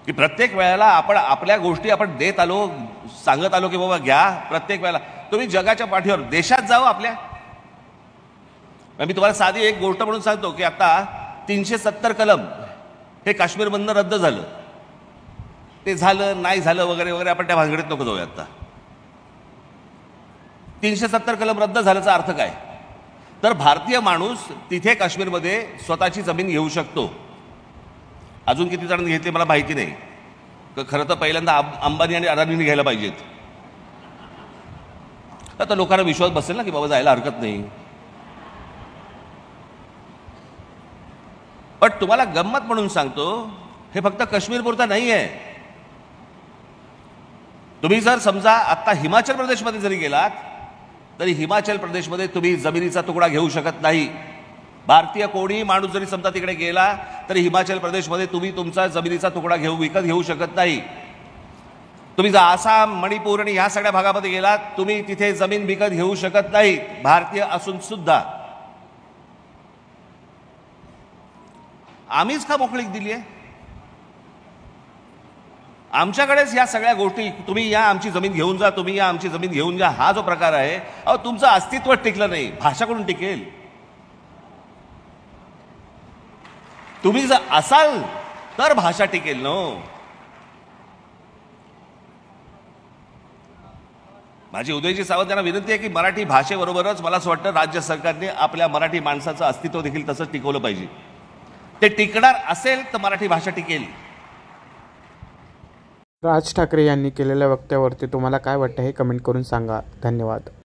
की प्रत्येक वेळेला आपण आपल्या गोष्टी आपण देत आलो, सांगत आलो की बाबा घ्या. प्रत्येक वेळेला तुम्ही जगाच्या पाठीवर देशात जाओ आपल्या. मी तुम्हाला साधी एक गोष्ट म्हणून सांगतो की आता 370 कलम हे काश्मीरमधनं रद्द झालं. ते झालं नाही झालं वगैरे वगैरे आपण त्या भानगडीत नको जाऊया. आता 370 कलम रद्द झाल्याचा अर्थ काय? तर भारतीय माणूस तिथे काश्मीरमध्ये स्वतःची जमीन घेऊ शकतो. अजून किती जण घेतले मला माहिती नाही. खरं तर पहिल्यांदा अंबानी आणि अदानीने घ्यायला पाहिजेत. आता लोकांना विश्वास बसेल ना की बाबा जायला हरकत नाही. पण तुम्हाला गंमत म्हणून सांगतो, हे फक्त काश्मीरपुरता नाही आहे. तुम्ही जर समजा आता हिमाचल प्रदेशमध्ये जरी गेलात तरी हिमाचल प्रदेशमध्ये तुम्ही जमिनीचा तुकडा घेऊ शकत नाही. भारतीय कोणी माणूस जरी समजा तिकडे गेला तरी हिमाचल प्रदेशमध्ये तुम्ही तुमचा जमिनीचा तुकडा विकत घेऊ शकत नाही. तुम्ही जर आसाम, मणिपूर आणि ह्या सगळ्या भागामध्ये गेलात तुम्ही तिथे जमीन विकत घेऊ शकत नाही, भारतीय असून सुद्धा. आम्हीच का मोकळीक दिली आहे? आमच्याकडेच या सगळ्या गोष्टी, तुम्ही या आमची जमीन घेऊन जा, तुम्ही या आमची जमीन घेऊन जा, हा जो प्रकार आहे, अहो तुमचं अस्तित्व टिकलं नाही, भाषा कोण टिकेल? तुम्ही जर असाल तर भाषा टिकेल नो. माझी उदयजी सावंत यांना विनंती आहे की मराठी भाषेबरोबरच मला असं वाटतं राज्य सरकारने आपल्या मराठी माणसाचं अस्तित्व देखील तसंच टिकवलं पाहिजे. ते टिकणार असेल तर मराठी भाषा टिकेल. राज ठाकरे यांनी केलेल्या वक्तव्यावरती तुम्हाला काय वाटतं हे कमेंट करून सांगा. धन्यवाद.